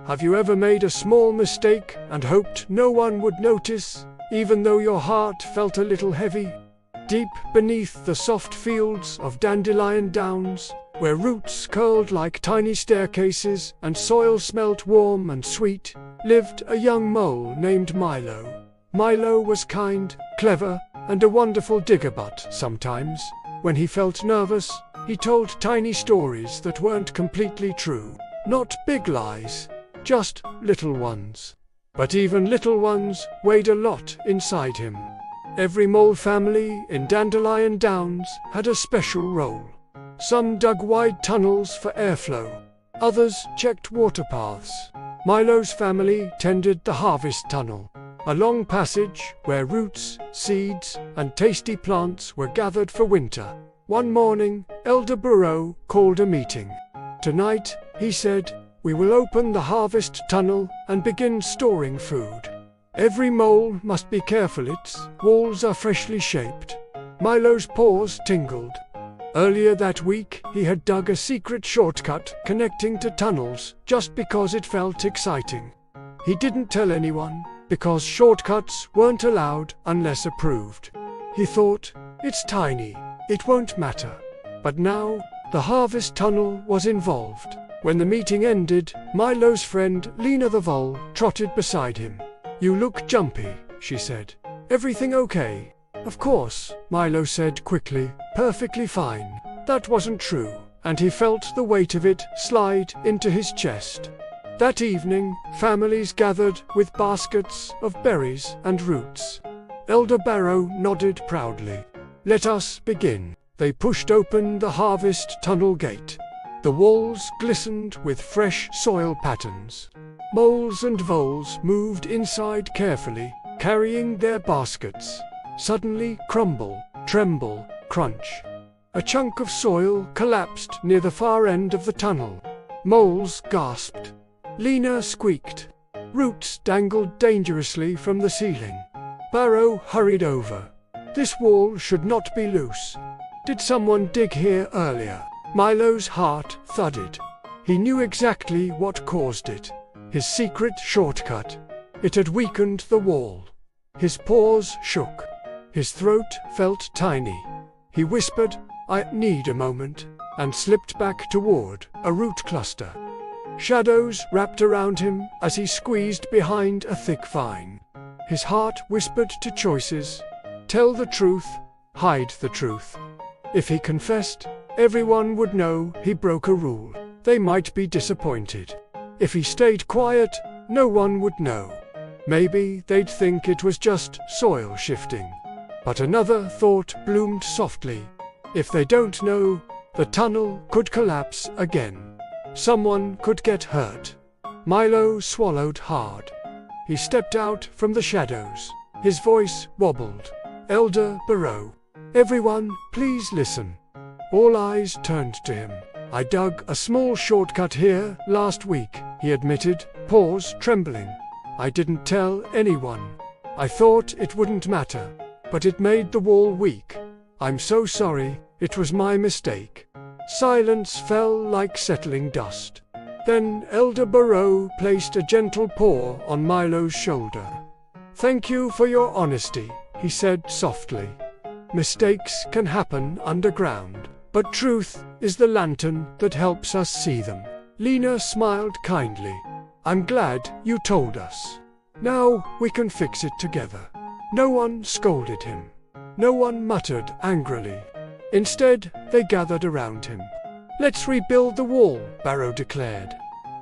Have you ever made a small mistake and hoped no one would notice, even though your heart felt a little heavy? Deep beneath the soft fields of dandelion downs, where roots curled like tiny staircases and soil smelt warm and sweet, lived a young mole named Milo. Milo was kind, clever, and a wonderful digger, but sometimes, when he felt nervous, he told tiny stories that weren't completely true. Not big lies, just little ones. But even little ones weighed a lot inside him. Every mole family in Dandelion Downs had a special role. Some dug wide tunnels for airflow. Others checked water paths. Milo's family tended the harvest tunnel, a long passage where roots, seeds, and tasty plants were gathered for winter. One morning, Elder Burrow called a meeting. Tonight, he said, we will open the harvest tunnel and begin storing food. Every mole must be careful, its walls are freshly shaped. Milo's paws tingled. Earlier that week, he had dug a secret shortcut connecting to tunnels just because it felt exciting. He didn't tell anyone, because shortcuts weren't allowed unless approved. He thought, it's tiny, it won't matter. But now, the harvest tunnel was involved. When the meeting ended, Milo's friend Lena the vole trotted beside him. You look jumpy, she said. Everything okay? Of course, Milo said quickly. Perfectly fine. That wasn't true, and he felt the weight of it slide into his chest. That evening, families gathered with baskets of berries and roots. Elder Barrow nodded proudly. Let us begin. They pushed open the harvest tunnel gate. The walls glistened with fresh soil patterns. Moles and voles moved inside carefully, carrying their baskets. Suddenly, crumble, tremble, crunch. A chunk of soil collapsed near the far end of the tunnel. Moles gasped. Lena squeaked. Roots dangled dangerously from the ceiling. Barrow hurried over. This wall should not be loose. Did someone dig here earlier? Milo's heart thudded. He knew exactly what caused it. His secret shortcut. It had weakened the wall. His paws shook. His throat felt tiny. He whispered, I need a moment, and slipped back toward a root cluster. Shadows wrapped around him as he squeezed behind a thick vine. His heart whispered to choices. Tell the truth, hide the truth. If he confessed, everyone would know he broke a rule. They might be disappointed. If he stayed quiet, no one would know. Maybe they'd think it was just soil shifting. But another thought bloomed softly. If they don't know, the tunnel could collapse again. Someone could get hurt. Milo swallowed hard. He stepped out from the shadows. His voice wobbled. Elder Burrow. Everyone, please listen. All eyes turned to him. I dug a small shortcut here last week, he admitted, paws trembling. I didn't tell anyone. I thought it wouldn't matter. But it made the wall weak. I'm so sorry, it was my mistake. Silence fell like settling dust. Then Elder Burrow placed a gentle paw on Milo's shoulder. Thank you for your honesty, he said softly. Mistakes can happen underground, but truth is the lantern that helps us see them. Lena smiled kindly. I'm glad you told us. Now we can fix it together. No one scolded him. No one muttered angrily. Instead, they gathered around him. Let's rebuild the wall, Barrow declared.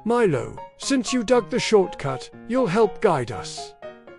Milo, since you dug the shortcut, you'll help guide us.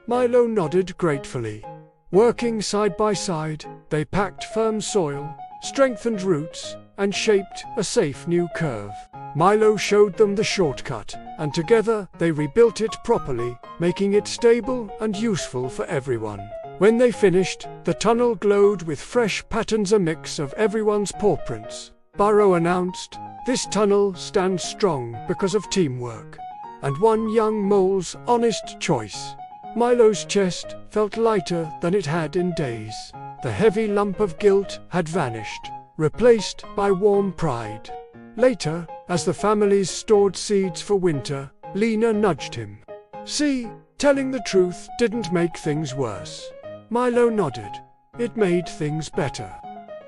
Milo nodded gratefully. Working side by side, they packed firm soil, strengthened roots, and shaped a safe new curve. Milo showed them the shortcut, and together they rebuilt it properly, making it stable and useful for everyone. When they finished, the tunnel glowed with fresh patterns, a mix of everyone's paw prints. Burrow announced, this tunnel stands strong because of teamwork, and one young mole's honest choice. Milo's chest felt lighter than it had in days. The heavy lump of guilt had vanished, replaced by warm pride. Later, as the families stored seeds for winter, Lena nudged him. See, telling the truth didn't make things worse. Milo nodded. It made things better.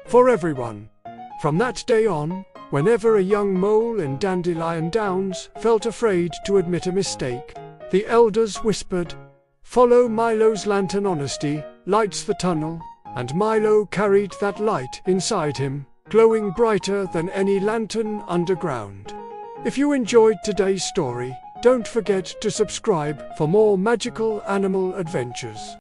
For everyone. From that day on, whenever a young mole in Dandelion Downs felt afraid to admit a mistake, the elders whispered, "Follow Milo's lantern. Honesty lights the tunnel," and Milo carried that light inside him, glowing brighter than any lantern underground. If you enjoyed today's story, don't forget to subscribe for more magical animal adventures.